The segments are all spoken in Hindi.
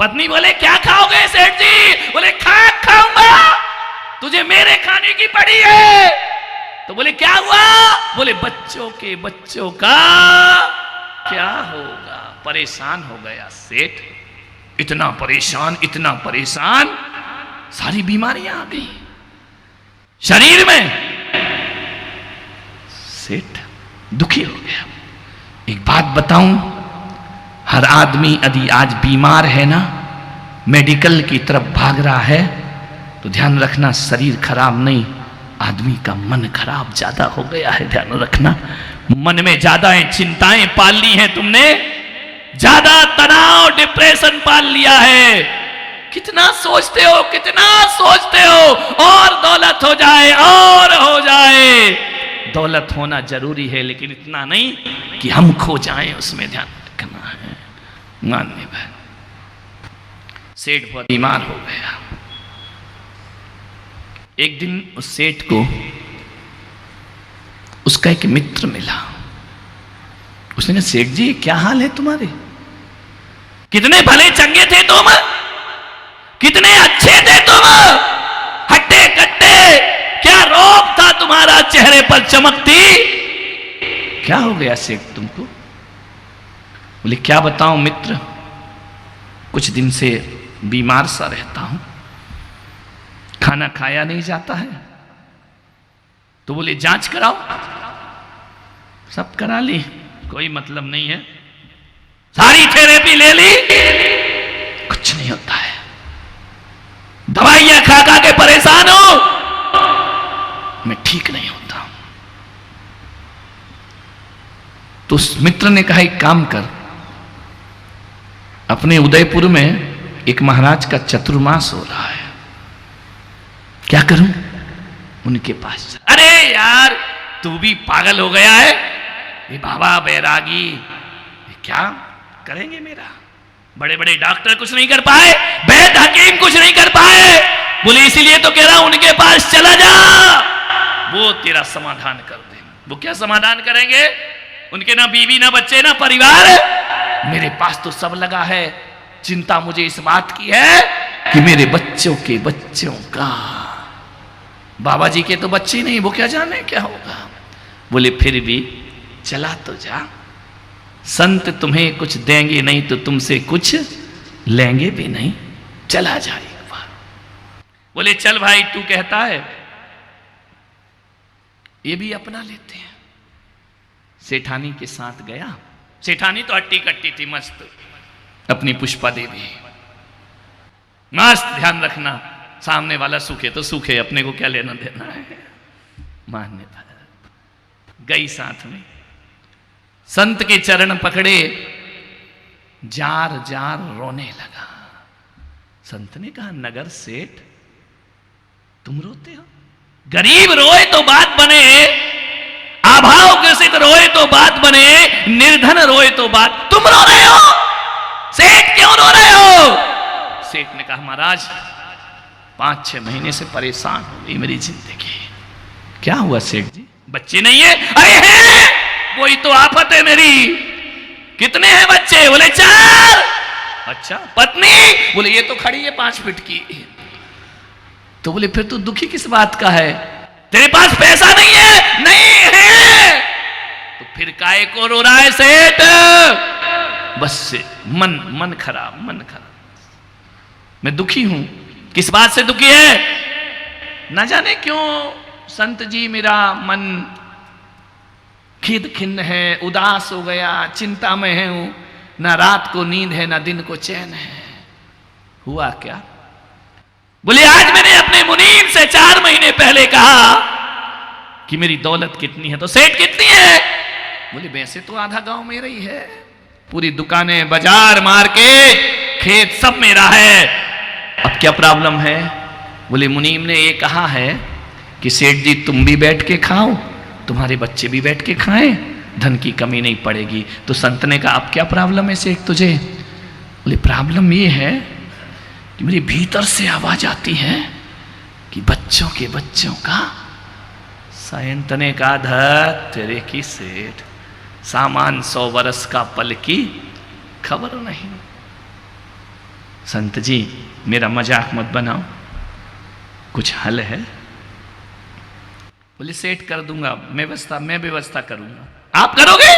पत्नी बोले क्या खाओगे सेठ जी? बोले खाक खाऊंगा, तुझे मेरे खाने की पड़ी है। तो बोले क्या हुआ? बोले बच्चों का क्या होगा? परेशान हो गया सेठ, इतना परेशान, सारी बीमारियां आ गई शरीर में। सेठ दुखी हो गया। एक बात बताऊं, हर आदमी यदि आज बीमार है ना, मेडिकल की तरफ भाग रहा है, तो ध्यान रखना शरीर खराब नहीं, आदमी का मन खराब ज्यादा हो गया है। ध्यान रखना, मन में ज्यादा चिंताएं पाल ली हैं तुमने, ज्यादा तनाव डिप्रेशन पाल लिया है। कितना सोचते हो और दौलत हो जाए और हो जाए। दौलत होना जरूरी है, लेकिन इतना नहीं कि हम खो जाएं, उसमें ध्यान रखना है। मानने भाई, सेठ बहुत बीमार हो गया। एक दिन उस सेठ को उसका एक मित्र मिला। उसने कहा सेठ जी क्या हाल है तुम्हारे? कितने भले चंगे थे तुम, कितने अच्छे थे तुम, हट्टे कट्टे, क्या रोग था तुम्हारा चेहरे पर चमकती? क्या हो गया सेठ तुमको? बोले क्या बताऊं मित्र, कुछ दिन से बीमार सा रहता हूं, खाना खाया नहीं जाता है। तो बोले जांच कराओ। सब करा ली, कोई मतलब नहीं है। सारी थेरेपी ले ली, कुछ नहीं होता है। दवाइयां खा के परेशान हो, मैं ठीक नहीं होता हूं। तो उस मित्र ने कहा एक काम कर, अपने उदयपुर में एक महाराज का चतुर्मास हो रहा है, क्या करूं? उनके पास। अरे यार तू भी पागल हो गया है, ये बाबा बैरागी ये क्या करेंगे मेरा? बड़े बड़े डॉक्टर कुछ नहीं कर पाए, वैद्य हकीम कुछ नहीं कर पाए। बोले इसीलिए तो कह रहा हूं उनके पास चला जा, वो तेरा समाधान कर दे। वो क्या समाधान करेंगे? उनके ना बीवी ना बच्चे ना परिवार, मेरे पास तो सब लगा है। चिंता मुझे इस बात की है कि मेरे बच्चों के बच्चों का। बाबा जी के तो बच्चे नहीं, वो क्या जाने क्या होगा। बोले फिर भी चला तो जा, संत तुम्हें कुछ देंगे नहीं तो तुमसे कुछ लेंगे भी नहीं, चला जा एक बार। बोले चल भाई तू कहता है, ये भी अपना लेते हैं। सेठानी के साथ गया। सेठानी तो हट्टी कट्टी थी, मस्त, अपनी पुष्पा देवी मस्त। ध्यान रखना, सामने वाला सूखे तो सूखे, अपने को क्या लेना देना है। मानने गई साथ में, संत के चरण पकड़े, जार जार रोने लगा। संत ने कहा नगर सेठ तुम रोते हो? गरीब रोए तो बात बने, अभाव ग्रसित रोए तो बात बने, निर्धन रोए तो बात। तुम रो रहे हो सेठ, क्यों रो रहे हो? सेठ ने कहा महाराज 5-6 महीने से परेशान हो गई मेरी जिंदगी। क्या हुआ सेठ जी? बच्चे नहीं है? अरे हैं, वही तो आफत है मेरी। कितने हैं बच्चे? बोले 4। अच्छा पत्नी? बोले ये तो खड़ी है 5 फीट की। तो बोले फिर तू दुखी किस बात का है? तेरे पास पैसा नहीं है? नहीं है। तो फिर काहे को रो रहा है सेठ? बस से मन खराब। मैं दुखी हूं। किस बात से दुखी है? ना जाने क्यों संत जी, मेरा मन खिद खिन्न है, उदास हो गया, चिंता में है हूं, ना रात को नींद है ना दिन को चैन है। हुआ क्या? बोले आज मैंने अपने मुनीम से 4 महीने पहले कहा कि मेरी दौलत कितनी है। तो सेठ कितनी है? बोले वैसे तो आधा गांव मेरा ही है, पूरी दुकानें बाजार मार्केट खेत सब मेरा है। अब क्या प्रॉब्लम है? बोले मुनीम ने ये कहा है कि सेठ जी तुम भी बैठ के खाओ, तुम्हारे बच्चे भी बैठ के खाएं, धन की कमी नहीं पड़ेगी। तो संत ने कहा अब क्या प्रॉब्लम है सेठ तुझे? बोले प्रॉब्लम ये है कि मेरे भीतर से आवाज आती है कि बच्चों के बच्चों का। संत ने कहा धत तेरे की सेठ, सामान 100 वर्ष का पल की खबर नहीं। संत जी मेरा मजाक मत बनाओ, कुछ हल है? बोले सेठ कर दूंगा, मैं व्यवस्था करूंगा। आप करोगे?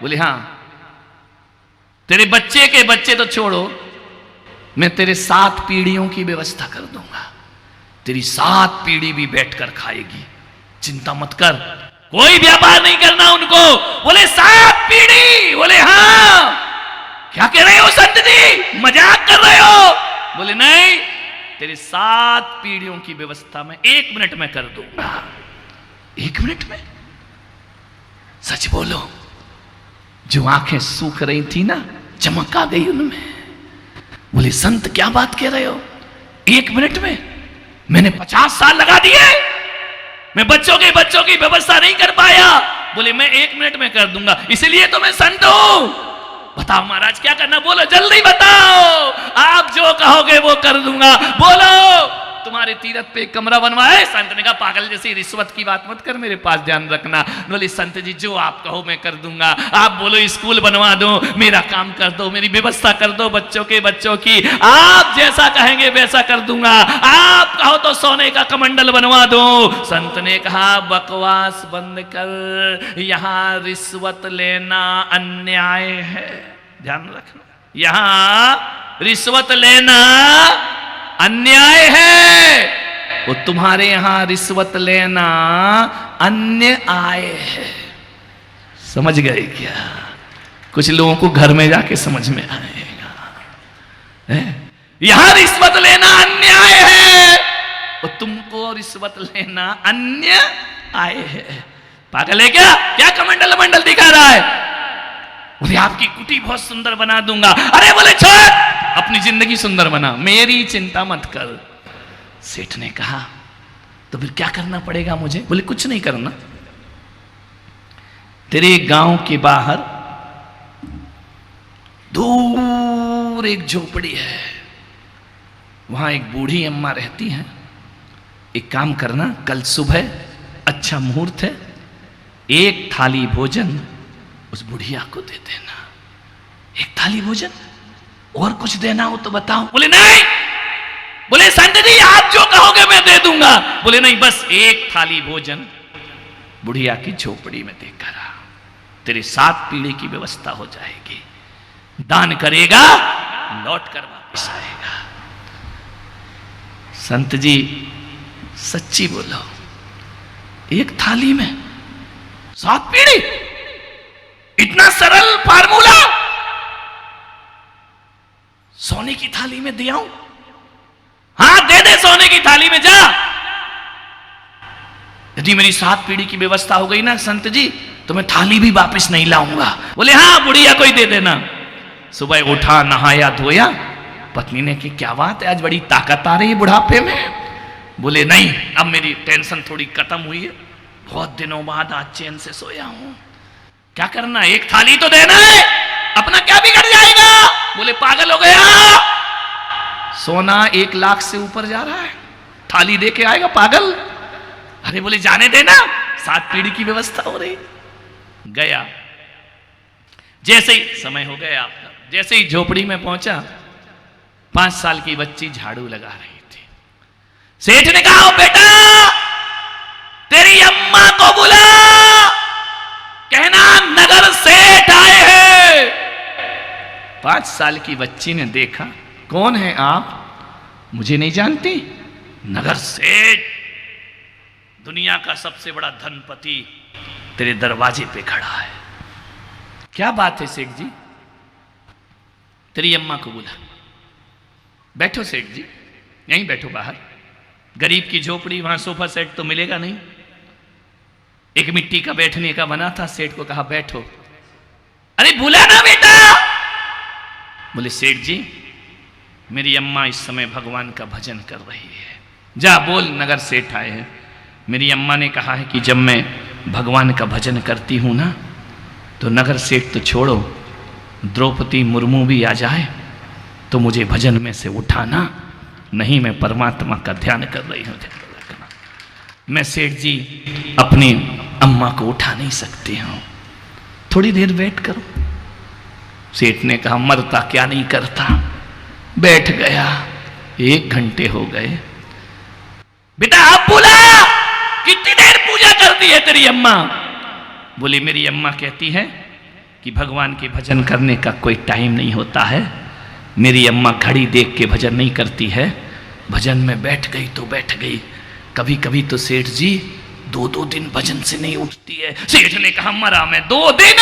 बोले हाँ। तेरे बच्चे के बच्चे तो छोड़ो, मैं तेरे 7 पीढ़ियों की व्यवस्था कर दूंगा, तेरी 7 पीढ़ी भी बैठकर खाएगी, चिंता मत कर, कोई व्यापार नहीं करना उनको। बोले 7 पीढ़ी? बोले हाँ। क्या कह रहे हो संत जी, मजाक कर रहे हो? बोले नहीं, तेरे 7 पीढ़ियों की व्यवस्था मैं 1 मिनट में कर दूंगा। 1 मिनट में? सच बोलो। जो आंखें सूख रही थी ना, चमक आ गई उनमें। बोले संत क्या बात कह रहे हो, 1 मिनट में? मैंने 50 साल लगा दिए, मैं बच्चों की व्यवस्था नहीं कर पाया। बोले मैं 1 मिनट में कर दूंगा, इसलिए तो मैं संत हूं। बताओ महाराज क्या करना, बोलो जल्दी बताओ, आप जो कहोगे वो कर दूंगा। बोलो तुम्हारे तीरथ पे कमरा बनवाए। संत ने कहा पागल जैसी रिश्वत की बात मत कर, मेरे पास ध्यान रखना। बोले संत जी जो आप कहो मैं कर दूंगा। आप बोलो स्कूल बनवा दो, मेरा काम कर दो, मेरी व्यवस्था कर दो बच्चों की, आप जैसा कहेंगे वैसा कर दूंगा। आप कहो तो सोने का कमंडल बनवा दो। संत ने कहा बकवास बंद कर, यहां रिश्वत लेना अन्याय है, ध्यान रखना, यहां रिश्वत लेना अन्याय है। वो तुम्हारे यहां रिश्वत लेना अन्य आय है। समझ गए क्या? कुछ लोगों को घर में जाके समझ में आएगा। यहां रिश्वत लेना अन्याय है, और तुमको रिश्वत लेना अन्य आय है। पागल है क्या? क्या कमंडल मंडल दिखा रहा है? बोले आपकी कुटी बहुत सुंदर बना दूंगा। अरे बोले छोड़, अपनी जिंदगी सुंदर बना, मेरी चिंता मत कर। सेठ ने कहा तो फिर क्या करना पड़ेगा मुझे? बोले कुछ नहीं करना, तेरे गांव के बाहर दूर एक झोपड़ी है, वहां एक बूढ़ी अम्मा रहती है। एक काम करना, कल सुबह अच्छा मुहूर्त है, 1 थाली भोजन उस बुढ़िया को दे देना। 1 थाली भोजन, और कुछ देना हो तो बताओ। बोले नहीं। बोले संत जी आप जो कहोगे मैं दे दूंगा। बोले नहीं, बस 1 थाली भोजन बुढ़िया की झोपड़ी में देकर आ, तेरे 7 पीढ़ी की व्यवस्था हो जाएगी। दान करेगा, लौट कर वापस आएगा। संत जी सच्ची बोलो, 1 थाली में 7 पीढ़ी, इतना सरल फार्मूला? सोने की थाली में दे आऊं? हाँ दे दे, सोने की थाली में जा। यदि मेरी 7 पीढ़ी की व्यवस्था हो गई ना संत जी, तो मैं थाली भी वापस नहीं लाऊंगा। बोले हाँ बुढ़िया को ही दे देना। सुबह उठा, नहाया धोया, पत्नी ने की क्या बात है, आज बड़ी ताकत आ रही है बुढ़ापे में। बोले नहीं, अब मेरी टेंशन थोड़ी खत्म हुई है, बहुत दिनों बाद आज चैन से सोया हूं। क्या करना, 1 थाली तो देना है, अपना क्या बिगड़ जाएगा? बोले पागल हो गया, सोना 1 लाख से ऊपर जा रहा है, थाली दे के आएगा पागल? अरे बोले जाने देना, 7 पीढ़ी की व्यवस्था हो रही। गया, जैसे ही समय हो गया आपका, जैसे ही झोपड़ी में पहुंचा, 5 साल की बच्ची झाड़ू लगा रही थी। सेठ ने कहा बेटा तेरी अम्मा को बुला, कहना नगर सेठ आए हैं। 5 साल की बच्ची ने देखा, कौन है आप? मुझे नहीं जानती? नगर सेठ, दुनिया का सबसे बड़ा धनपति तेरे दरवाजे पे खड़ा है। क्या बात है सेठ जी? तेरी अम्मा को बुला। बैठो सेठ जी, यहीं बैठो बाहर। गरीब की झोपड़ी, वहां सोफा सेट तो मिलेगा नहीं, एक मिट्टी का बैठने का बना था। सेठ को कहा बैठो। अरे बुला ना बेटा। बोले सेठ जी मेरी अम्मा इस समय भगवान का भजन कर रही है। जा बोल नगर सेठ आए हैं। मेरी अम्मा ने कहा है कि जब मैं भगवान का भजन करती हूं ना, तो नगर सेठ तो छोड़ो, द्रौपदी मुर्मू भी आ जाए तो मुझे भजन में से उठाना, नहीं मैं परमात्मा का ध्यान कर रही हूं। मैं सेठ जी अपनी अम्मा को उठा नहीं सकती हूं, थोड़ी देर वेट करो। सेठ ने कहा मरता क्या नहीं करता, बैठ गया। 1 घंटे हो गए। बेटा आप बोला कितनी देर पूजा करती है तेरी अम्मा? बोली मेरी अम्मा कहती है कि भगवान के भजन करने का कोई टाइम नहीं होता है। मेरी अम्मा घड़ी देख के भजन नहीं करती है, भजन में बैठ गई तो बैठ गई। कभी कभी तो सेठ जी 2-2 दिन भजन से नहीं उठती है। सेठ ने कहा मरा मैं 2 दिन?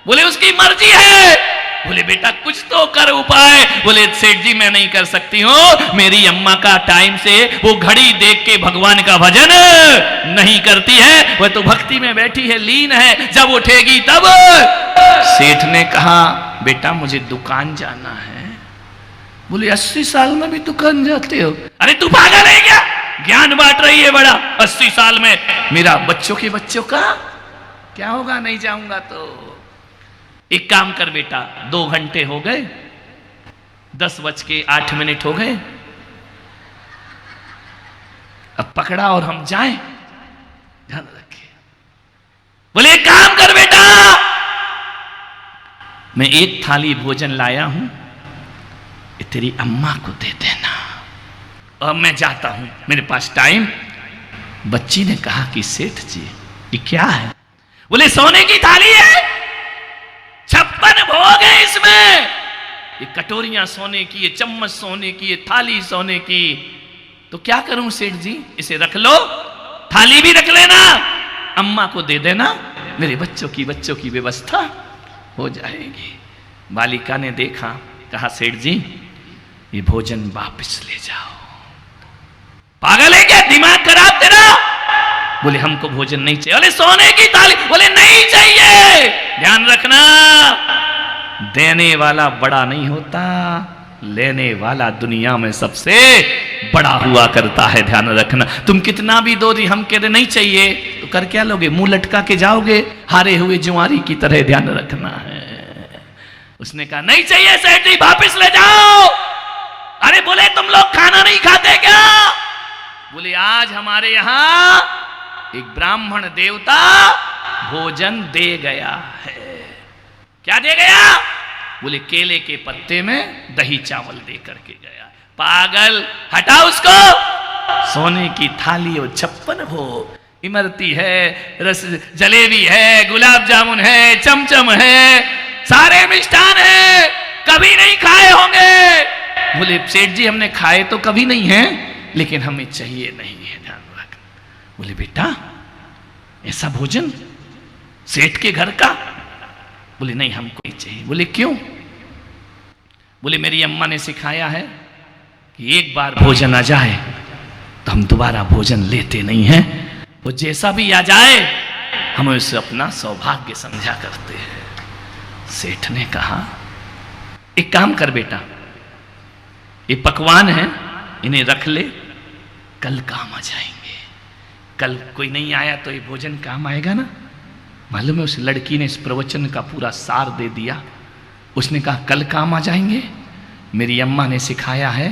बोले उसकी मर्जी है। बोले बेटा कुछ तो कर उपाय। बोले सेठ जी मैं नहीं कर सकती हूं, मेरी अम्मा का टाइम से वो घड़ी देख के भगवान का भजन नहीं करती है, वह तो भक्ति में बैठी है, लीन है, जब उठेगी तब। सेठ ने कहा बेटा मुझे दुकान जाना है। बोले 80 साल में भी दुकान जाते हो? अरे तू पागल है क्या, ज्ञान बांट रही है बड़ा। 80 साल में मेरा बच्चों के बच्चों का क्या होगा, नहीं जाऊंगा तो। एक काम कर बेटा, 2 घंटे हो गए, 10:08 हो गए, अब पकड़ा और हम जाएं, ध्यान रखिए। बोले एक काम कर बेटा, मैं 1 थाली भोजन लाया हूं, ये तेरी अम्मा को दे देना, अब मैं जाता हूं, मेरे पास टाइम। बच्ची ने कहा कि सेठ जी ये क्या है? बोले सोने की थाली है, 56 भोग है इसमें, ये कटोरियां सोने की, ये चम्मच सोने की, ये थाली सोने की, तो क्या करूं सेठ जी? इसे रख लो, थाली भी रख लेना, अम्मा को दे देना, मेरे बच्चों की व्यवस्था हो जाएगी। बालिका ने देखा, कहा सेठ जी ये भोजन वापस ले जाओ। पागल है क्या, दिमाग खराब तेरा? बोले हमको भोजन नहीं चाहिए। बोले सोने की थाली? बोले नहीं चाहिए। ध्यान रखना, देने वाला बड़ा नहीं होता, लेने वाला दुनिया में सबसे बड़ा हुआ करता है, ध्यान रखना। तुम कितना भी दो, हम कह रहे नहीं चाहिए तो कर क्या लोगे? मुंह लटका के जाओगे हारे हुए जुआरी की तरह, ध्यान रखना है। उसने कहा नहीं चाहिए सेठ जी, वापिस ले जाओ। अरे बोले तुम लोग खाना नहीं खाते क्या? बोले आज हमारे यहां एक ब्राह्मण देवता भोजन दे गया है। क्या दे गया? बोले केले के पत्ते में दही चावल दे करके गया। पागल, हटा उसको। सोने की थाली और 56 भोग, इमरती है, रस जलेबी है, गुलाब जामुन है, चमचम है, सारे मिष्ठान है, कभी नहीं खाए होंगे। बोले सेठ जी हमने खाए तो कभी नहीं है, लेकिन हमें चाहिए नहीं है, ध्यान रखना। बोले बेटा ऐसा भोजन सेठ के घर का? बोले नहीं हमको नहीं चाहिए। बोले क्यों? बोले मेरी अम्मा ने सिखाया है कि एक बार भोजन आ जाए तो हम दोबारा भोजन लेते नहीं हैं, वो जैसा भी आ जाए हम उसे अपना सौभाग्य समझा करते हैं। सेठ ने कहा एक काम कर बेटा, ये पकवान है, इन्हें रख ले, कल काम आ जाएंगे। कल कोई नहीं आया तो ये भोजन काम आएगा ना। मालूम है उस लड़की ने इस प्रवचन का पूरा सार दे दिया। उसने कहा कल काम आ जाएंगे, मेरी अम्मा ने सिखाया है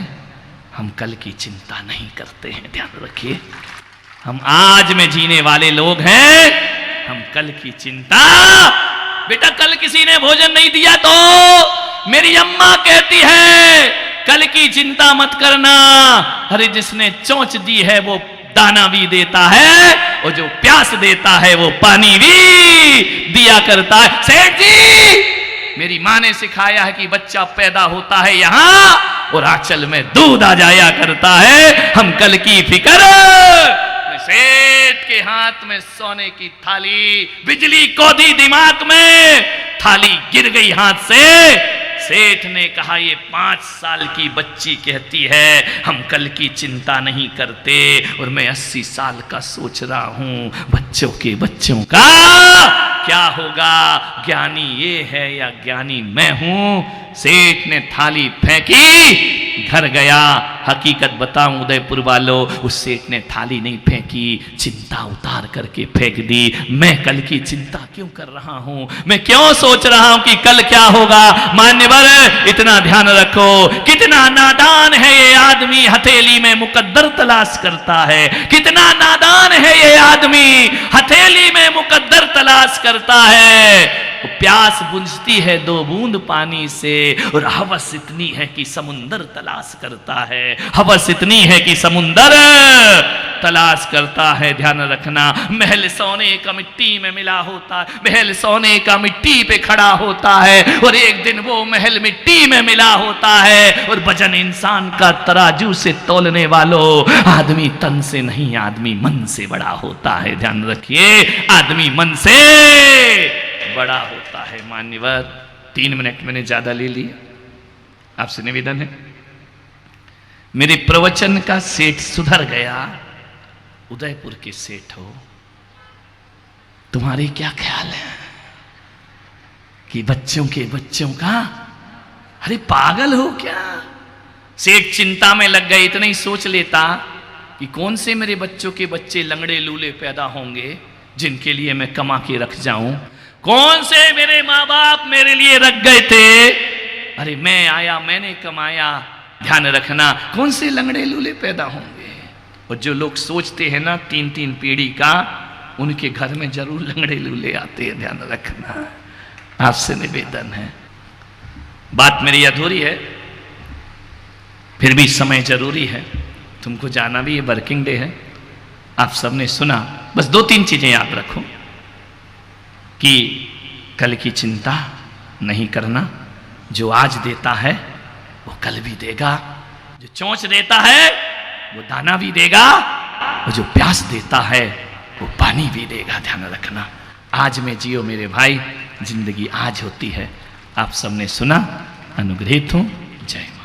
हम कल की चिंता नहीं करते हैं, ध्यान रखिए। हम आज में जीने वाले लोग हैं, हम कल की चिंता। बेटा कल किसी ने भोजन नहीं दिया तो मेरी अम्मा कहती है कल की चिंता मत करना। अरे जिसने चोंच दी है वो दाना भी देता है, और जो प्यास देता है वो पानी भी दिया करता है। सेठ जी मेरी माँ ने सिखाया है कि बच्चा पैदा होता है यहाँ और आंचल में दूध आ जाया करता है, हम कल की फिक्र। सेठ के हाथ में सोने की थाली, बिजली कौधी दिमाग में, थाली गिर गई हाथ से। सेठ ने कहा ये 5 साल की बच्ची कहती है हम कल की चिंता नहीं करते, और मैं 80 साल का सोच रहा हूं बच्चों के बच्चों का क्या होगा। ज्ञानी ये है या ज्ञानी मैं हूं? सेठ ने थाली फेंकी, घर गया। हकीकत बताऊं उदयपुर वालों, उस सेठ ने थाली नहीं फेंकी, चिंता उतार करके फेंक दी। मैं कल की चिंता क्यों कर रहा हूं? मैं क्यों सोच रहा हूं कि कल क्या होगा? मान्यवर इतना ध्यान रखो, कितना नादान है ये आदमी, हथेली में मुकद्दर तलाश करता है। कितना नादान है ये आदमी, हथेली में मुकद्दर तलाश करता है। प्यास बुझती है 2 बूंद पानी से, और हवस इतनी है कि समुंदर तलाश करता है, हवस इतनी है कि समुंदर तलाश करता है। ध्यान रखना, महल सोने का मिट्टी में मिला होता है, महल सोने का मिट्टी पे खड़ा होता है, और एक दिन वो महल मिट्टी में मिला होता है। और वजन इंसान का तराजू से तोलने वालों, आदमी तन से नहीं, आदमी मन से बड़ा होता है। ध्यान रखिए, आदमी मन से बड़ा होता है। मान्यवर, 3 मिनट मैंने ज्यादा ले लिया, आपसे निवेदन है, मेरे प्रवचन का सेट सुधर गया। उदयपुर के सेठ हो, तुम्हारे क्या ख्याल है कि बच्चों का, अरे पागल हो क्या? सेठ चिंता में लग गए। इतना ही सोच लेता कि कौन से मेरे बच्चों के बच्चे लंगड़े लूले पैदा होंगे जिनके लिए मैं कमा के रख जाऊं, कौन से मेरे माँ बाप मेरे लिए रख गए थे, अरे मैं आया, मैंने कमाया। ध्यान रखना, कौन से लंगड़े लूले पैदा होंगे। और जो लोग सोचते हैं ना 3-3 पीढ़ी का, उनके घर में जरूर लंगड़े लूले आते हैं। ध्यान रखना, आपसे निवेदन है। बात मेरी अधूरी है, फिर भी समय जरूरी है, तुमको जाना भी है, वर्किंग डे है। आप सबने सुना, बस 2-3 चीजें याद रखो कि कल की चिंता नहीं करना, जो आज देता है वो कल भी देगा, जो चोंच देता है वो दाना भी देगा, और जो प्यास देता है वो पानी भी देगा। ध्यान रखना, आज में जियो मेरे भाई, जिंदगी आज होती है। आप सबने सुना, अनुग्रहित हूं। जय मां।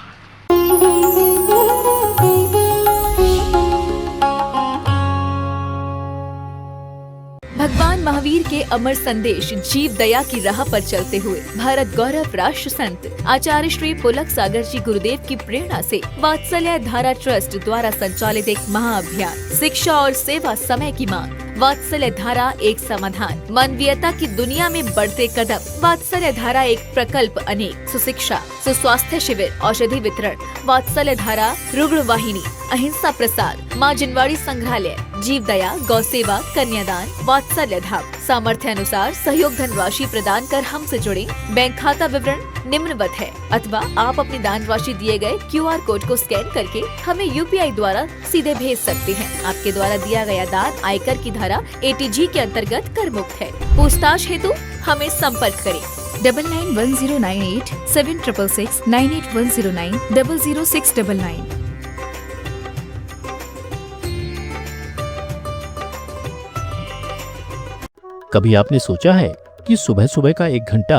भगवान महावीर के अमर संदेश जीव दया की राह पर चलते हुए भारत गौरव राष्ट्र संत आचार्य श्री पुलक सागर जी गुरुदेव की प्रेरणा से वात्सल्य धारा ट्रस्ट द्वारा संचालित एक महाअभियान, शिक्षा और सेवा समय की मांग। वात्सल्य धारा एक समाधान, मानवीयता की दुनिया में बढ़ते कदम। वात्सल्य धारा एक प्रकल्प अनेक, सुशिक्षा, सुस्वास्थ्य शिविर, औषधि वितरण। वात्सल्य धारा रुग्ण वाहिनी, अहिंसा प्रसार, माँ जिनवाड़ी संग्रहालय, जीव दया, गौ सेवा, कन्यादान, वात्सल्य धाम। सामर्थ्य अनुसार सहयोग धनराशि प्रदान कर हमसे जुड़े। बैंक खाता विवरण निम्नवत है, अथवा आप अपनी दान राशि दिए गए QR कोड को स्कैन करके हमें UPI द्वारा सीधे भेज सकते हैं। आपके द्वारा दिया गया दान आयकर की धारा ATG के अंतर्गत कर मुक्त है। पूछताछ हेतु हमें संपर्क करें 991098 7666 98109 00699। कभी आपने सोचा है कि सुबह सुबह का 1 घंटा